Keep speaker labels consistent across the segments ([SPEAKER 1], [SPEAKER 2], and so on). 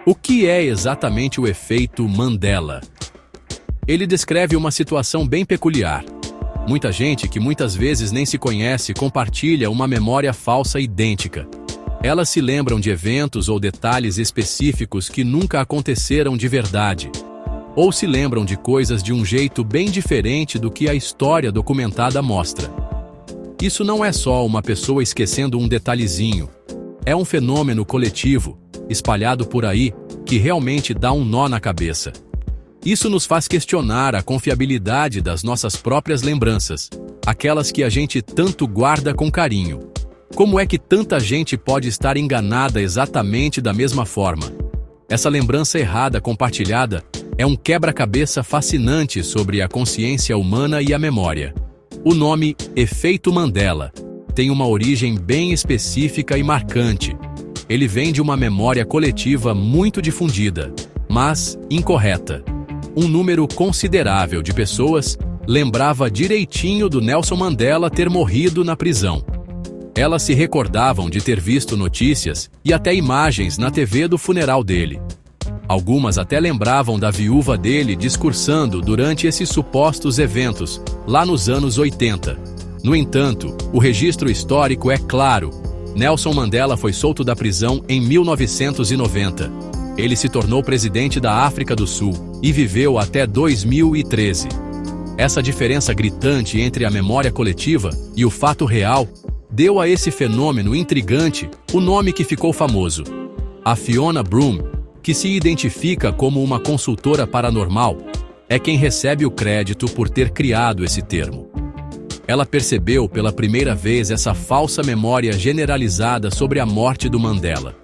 [SPEAKER 1] O que é exatamente o efeito Mandela? Ele descreve uma situação bem peculiar. Muita gente que muitas vezes nem se conhece compartilha uma memória falsa idêntica. Elas se lembram de eventos ou detalhes específicos que nunca aconteceram de verdade. Ou se lembram de coisas de um jeito bem diferente do que a história documentada mostra. Isso não é só uma pessoa esquecendo um detalhezinho. É um fenômeno coletivo, espalhado por aí, que realmente dá um nó na cabeça. Isso nos faz questionar a confiabilidade das nossas próprias lembranças, aquelas que a gente tanto guarda com carinho. Como é que tanta gente pode estar enganada exatamente da mesma forma? Essa lembrança errada compartilhada é um quebra-cabeça fascinante sobre a consciência humana e a memória. O nome Efeito Mandela tem uma origem bem específica e marcante. Ele vem de uma memória coletiva muito difundida, mas incorreta. Um número considerável de pessoas lembrava direitinho do Nelson Mandela ter morrido na prisão. Elas se recordavam de ter visto notícias e até imagens na TV do funeral dele. Algumas até lembravam da viúva dele discursando durante esses supostos eventos, lá nos anos 80. No entanto, o registro histórico é claro. Nelson Mandela foi solto da prisão em 1990. Ele se tornou presidente da África do Sul e viveu até 2013. Essa diferença gritante entre a memória coletiva e o fato real deu a esse fenômeno intrigante o nome que ficou famoso. A Fiona Broome, que se identifica como uma consultora paranormal, é quem recebe o crédito por ter criado esse termo. Ela percebeu pela primeira vez essa falsa memória generalizada sobre a morte do Mandela.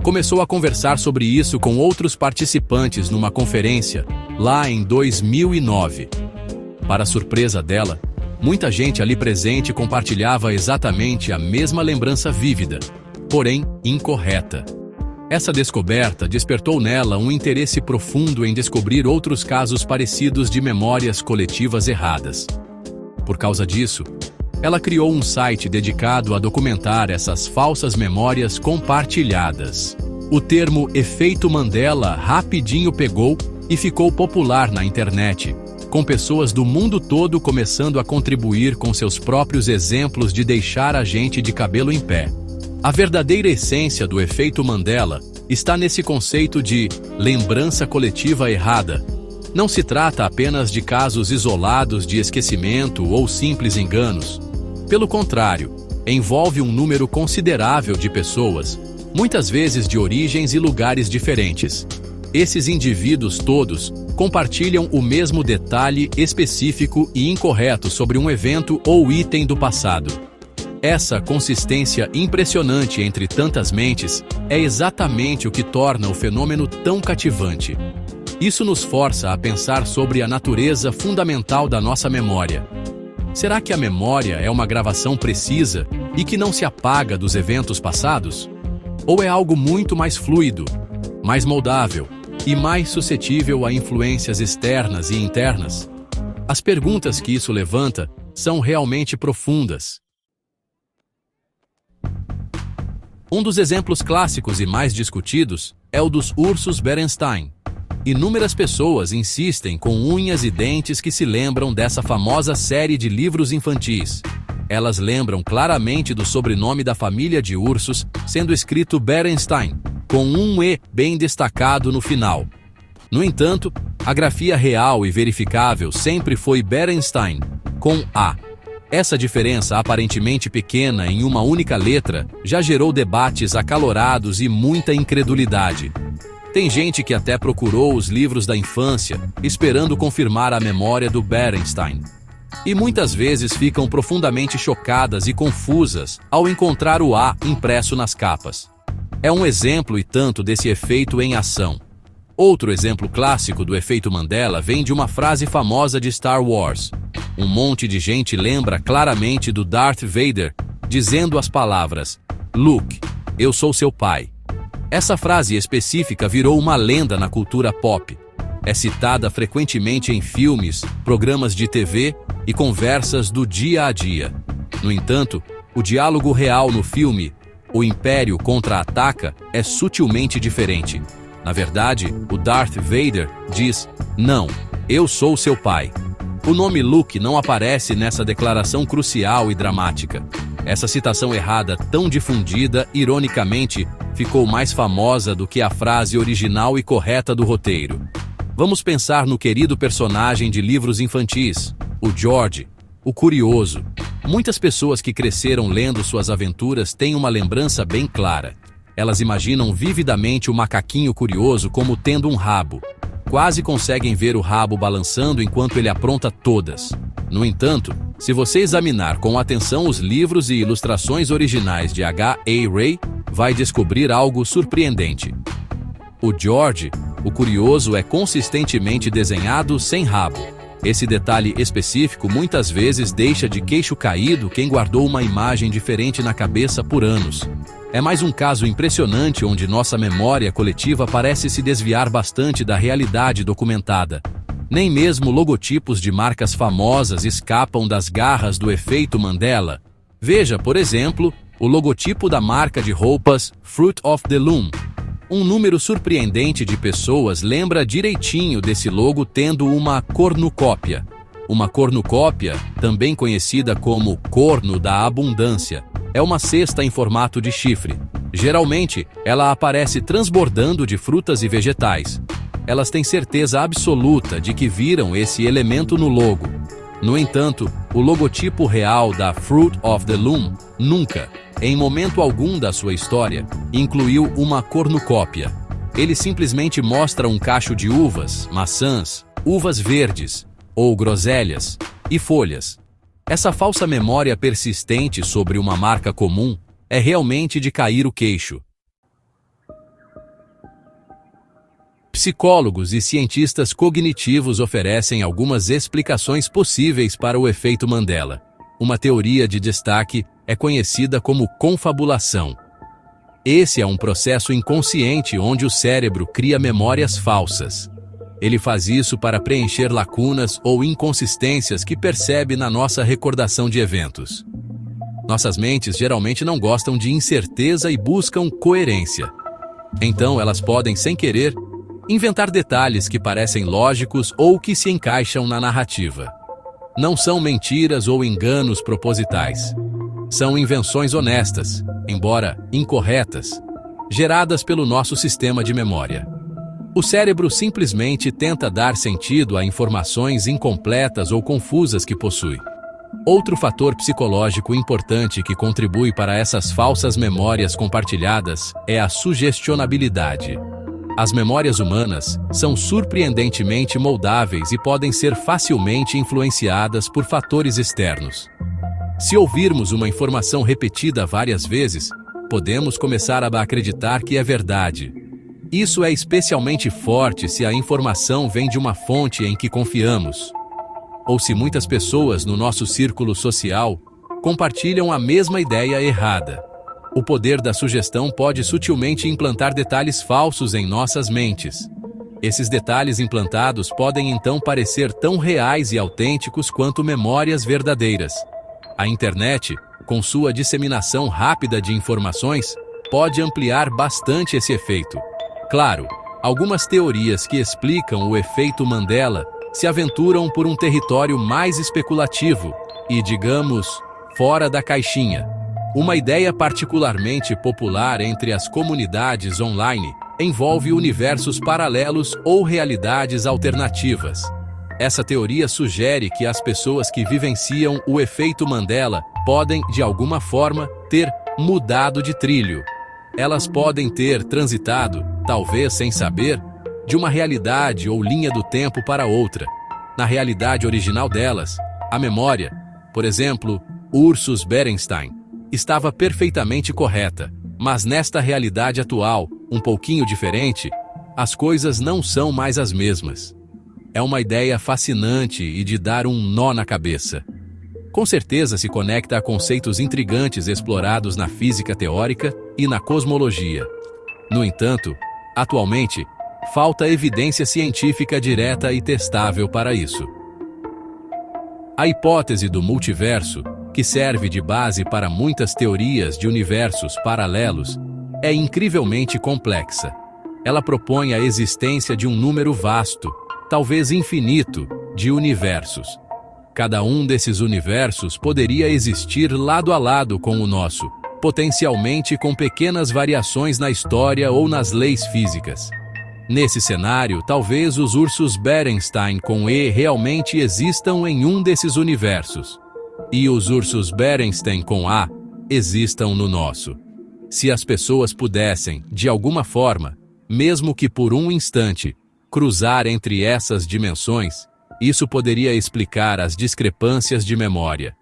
[SPEAKER 1] Começou a conversar sobre isso com outros participantes numa conferência, lá em 2009. Para surpresa dela, muita gente ali presente compartilhava exatamente a mesma lembrança vívida, porém incorreta. Essa descoberta despertou nela um interesse profundo em descobrir outros casos parecidos de memórias coletivas erradas. Por causa disso, ela criou um site dedicado a documentar essas falsas memórias compartilhadas. O termo Efeito Mandela rapidinho pegou e ficou popular na internet, com pessoas do mundo todo começando a contribuir com seus próprios exemplos de deixar a gente de cabelo em pé. A verdadeira essência do efeito Mandela está nesse conceito de lembrança coletiva errada. Não se trata apenas de casos isolados de esquecimento ou simples enganos. Pelo contrário, envolve um número considerável de pessoas, muitas vezes de origens e lugares diferentes. Esses indivíduos todos compartilham o mesmo detalhe específico e incorreto sobre um evento ou item do passado. Essa consistência impressionante entre tantas mentes é exatamente o que torna o fenômeno tão cativante. Isso nos força a pensar sobre a natureza fundamental da nossa memória. Será que a memória é uma gravação precisa e que não se apaga dos eventos passados? Ou é algo muito mais fluido, mais moldável e mais suscetível a influências externas e internas? As perguntas que isso levanta são realmente profundas. Um dos exemplos clássicos e mais discutidos é o dos ursos Berenstain. Inúmeras pessoas insistem com unhas e dentes que se lembram dessa famosa série de livros infantis. Elas lembram claramente do sobrenome da família de ursos, sendo escrito Berenstain, com um E bem destacado no final. No entanto, a grafia real e verificável sempre foi Berenstain, com A. Essa diferença aparentemente pequena em uma única letra já gerou debates acalorados e muita incredulidade. Tem gente que até procurou os livros da infância, esperando confirmar a memória do Berenstain. E muitas vezes ficam profundamente chocadas e confusas ao encontrar o A impresso nas capas. É um exemplo e tanto desse efeito em ação. Outro exemplo clássico do efeito Mandela vem de uma frase famosa de Star Wars. Um monte de gente lembra claramente do Darth Vader dizendo as palavras: "Luke, eu sou seu pai." Essa frase específica virou uma lenda na cultura pop. É citada frequentemente em filmes, programas de TV e conversas do dia a dia. No entanto, o diálogo real no filme, O Império Contra-Ataca, é sutilmente diferente. Na verdade, o Darth Vader diz: "Não, eu sou seu pai." O nome Luke não aparece nessa declaração crucial e dramática. Essa citação errada, tão difundida, ironicamente, ficou mais famosa do que a frase original e correta do roteiro. Vamos pensar no querido personagem de livros infantis, o George, o curioso. Muitas pessoas que cresceram lendo suas aventuras têm uma lembrança bem clara. Elas imaginam vividamente o macaquinho curioso como tendo um rabo. Quase conseguem ver o rabo balançando enquanto ele apronta todas. No entanto, se você examinar com atenção os livros e ilustrações originais de H.A. Rey, vai descobrir algo surpreendente. O George, o curioso, é consistentemente desenhado sem rabo. Esse detalhe específico muitas vezes deixa de queixo caído quem guardou uma imagem diferente na cabeça por anos. É mais um caso impressionante onde nossa memória coletiva parece se desviar bastante da realidade documentada. Nem mesmo logotipos de marcas famosas escapam das garras do efeito Mandela. Veja, por exemplo, o logotipo da marca de roupas Fruit of the Loom. Um número surpreendente de pessoas lembra direitinho desse logo tendo uma cornucópia. Uma cornucópia, também conhecida como corno da abundância, é uma cesta em formato de chifre. Geralmente, ela aparece transbordando de frutas e vegetais. Elas têm certeza absoluta de que viram esse elemento no logo. No entanto, o logotipo real da Fruit of the Loom nunca, em momento algum da sua história, incluiu uma cornucópia. Ele simplesmente mostra um cacho de uvas, maçãs, uvas verdes, ou groselhas, e folhas. Essa falsa memória persistente sobre uma marca comum é realmente de cair o queixo. Psicólogos e cientistas cognitivos oferecem algumas explicações possíveis para o efeito Mandela. Uma teoria de destaque é conhecida como confabulação. Esse é um processo inconsciente onde o cérebro cria memórias falsas. Ele faz isso para preencher lacunas ou inconsistências que percebe na nossa recordação de eventos. Nossas mentes geralmente não gostam de incerteza e buscam coerência. Então elas podem, sem querer, inventar detalhes que parecem lógicos ou que se encaixam na narrativa. Não são mentiras ou enganos propositais. São invenções honestas, embora incorretas, geradas pelo nosso sistema de memória. O cérebro simplesmente tenta dar sentido a informações incompletas ou confusas que possui. Outro fator psicológico importante que contribui para essas falsas memórias compartilhadas é a sugestionabilidade. As memórias humanas são surpreendentemente moldáveis e podem ser facilmente influenciadas por fatores externos. Se ouvirmos uma informação repetida várias vezes, podemos começar a acreditar que é verdade. Isso é especialmente forte se a informação vem de uma fonte em que confiamos, ou se muitas pessoas no nosso círculo social compartilham a mesma ideia errada. O poder da sugestão pode sutilmente implantar detalhes falsos em nossas mentes. Esses detalhes implantados podem então parecer tão reais e autênticos quanto memórias verdadeiras. A internet, com sua disseminação rápida de informações, pode ampliar bastante esse efeito. Claro, algumas teorias que explicam o efeito Mandela se aventuram por um território mais especulativo e, digamos, fora da caixinha. Uma ideia particularmente popular entre as comunidades online envolve universos paralelos ou realidades alternativas. Essa teoria sugere que as pessoas que vivenciam o efeito Mandela podem, de alguma forma, ter mudado de trilho. Elas podem ter transitado, talvez sem saber, de uma realidade ou linha do tempo para outra. Na realidade original delas, a memória, por exemplo, Ursus Berenstein, estava perfeitamente correta, mas nesta realidade atual, um pouquinho diferente, as coisas não são mais as mesmas. É uma ideia fascinante e de dar um nó na cabeça. Com certeza se conecta a conceitos intrigantes explorados na física teórica e na cosmologia. No entanto, atualmente, falta evidência científica direta e testável para isso. A hipótese do multiverso, que serve de base para muitas teorias de universos paralelos, é incrivelmente complexa. ela propõe a existência de um número vasto, talvez infinito, de universos. Cada um desses universos poderia existir lado a lado com o nosso, potencialmente com pequenas variações na história ou nas leis físicas. Nesse cenário, talvez os ursos Berenstein com E realmente existam em um desses universos, e os ursos Berenstein com A existam no nosso. Se as pessoas pudessem, de alguma forma, mesmo que por um instante, cruzar entre essas dimensões, isso poderia explicar as discrepâncias de memória.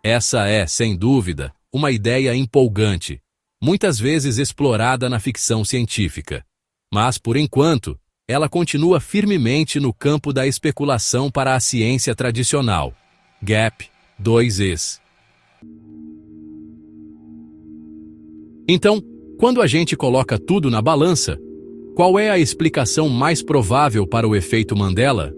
[SPEAKER 1] Essa é, sem dúvida, uma ideia empolgante, muitas vezes explorada na ficção científica. Mas, por enquanto, ela continua firmemente no campo da especulação para a ciência tradicional. Gap, 2Es. Então, quando a gente coloca tudo na balança, qual é a explicação mais provável para o efeito Mandela?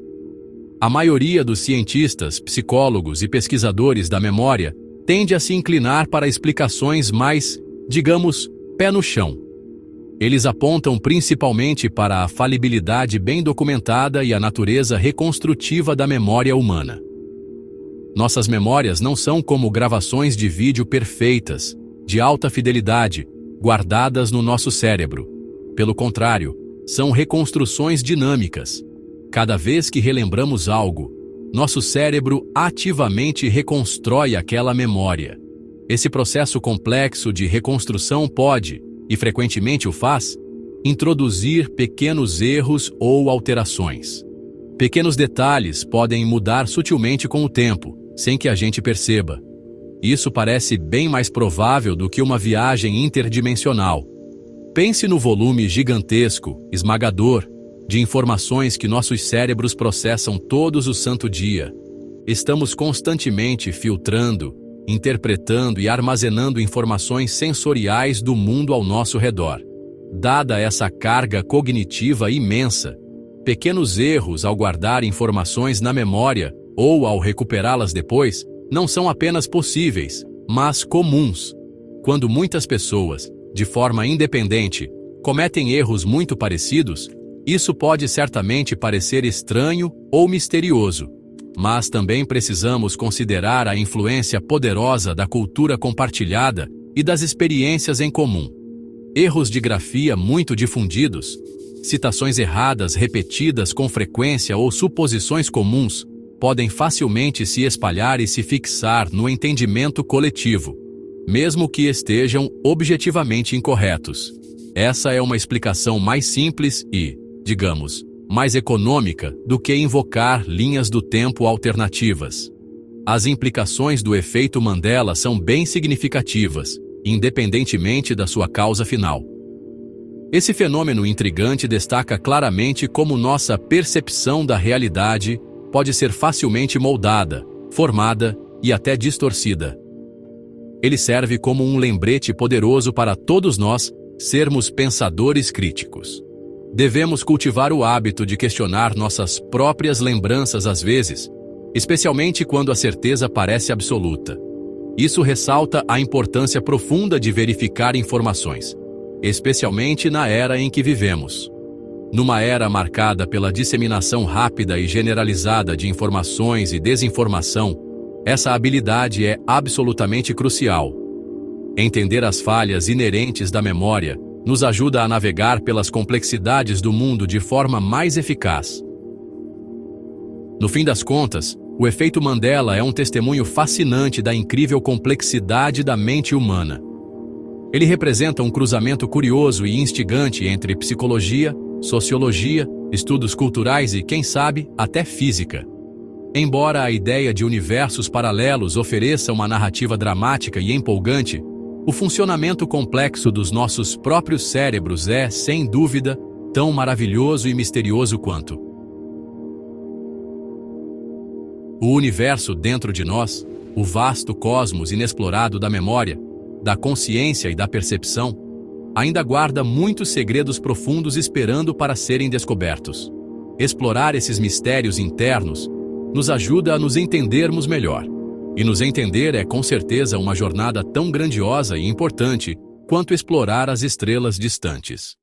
[SPEAKER 1] A maioria dos cientistas, psicólogos e pesquisadores da memória tende a se inclinar para explicações mais, digamos, pé no chão. Eles apontam principalmente para a falibilidade bem documentada e a natureza reconstrutiva da memória humana. Nossas memórias não são como gravações de vídeo perfeitas, de alta fidelidade, guardadas no nosso cérebro. Pelo contrário, são reconstruções dinâmicas. Cada vez que relembramos algo, nosso cérebro ativamente reconstrói aquela memória. Esse processo complexo de reconstrução pode, e frequentemente o faz, introduzir pequenos erros ou alterações. Pequenos detalhes podem mudar sutilmente com o tempo, sem que a gente perceba. Isso parece bem mais provável do que uma viagem interdimensional. Pense no volume gigantesco, esmagador, de informações que nossos cérebros processam todos o santo dia. Estamos constantemente filtrando, interpretando e armazenando informações sensoriais do mundo ao nosso redor. Dada essa carga cognitiva imensa, pequenos erros ao guardar informações na memória ou ao recuperá-las depois não são apenas possíveis, mas comuns. Quando muitas pessoas, de forma independente, cometem erros muito parecidos, isso pode certamente parecer estranho ou misterioso, mas também precisamos considerar a influência poderosa da cultura compartilhada e das experiências em comum. Erros de grafia muito difundidos, citações erradas repetidas com frequência ou suposições comuns podem facilmente se espalhar e se fixar no entendimento coletivo, mesmo que estejam objetivamente incorretos. Essa é uma explicação mais simples e, digamos, mais econômica do que invocar linhas do tempo alternativas. As implicações do efeito Mandela são bem significativas, independentemente da sua causa final. Esse fenômeno intrigante destaca claramente como nossa percepção da realidade pode ser facilmente moldada, formada e até distorcida. Ele serve como um lembrete poderoso para todos nós sermos pensadores críticos. Devemos cultivar o hábito de questionar nossas próprias lembranças às vezes, especialmente quando a certeza parece absoluta. Isso ressalta a importância profunda de verificar informações, especialmente na era em que vivemos. Numa era marcada pela disseminação rápida e generalizada de informações e desinformação, essa habilidade é absolutamente crucial. Entender as falhas inerentes da memória nos ajuda a navegar pelas complexidades do mundo de forma mais eficaz. No fim das contas, o efeito Mandela é um testemunho fascinante da incrível complexidade da mente humana. Ele representa um cruzamento curioso e instigante entre psicologia, sociologia, estudos culturais e, quem sabe, até física. Embora a ideia de universos paralelos ofereça uma narrativa dramática e empolgante, o funcionamento complexo dos nossos próprios cérebros é, sem dúvida, tão maravilhoso e misterioso quanto. O universo dentro de nós, o vasto cosmos inexplorado da memória, da consciência e da percepção, ainda guarda muitos segredos profundos esperando para serem descobertos. Explorar esses mistérios internos nos ajuda a nos entendermos melhor. E nos entender é com certeza uma jornada tão grandiosa e importante quanto explorar as estrelas distantes.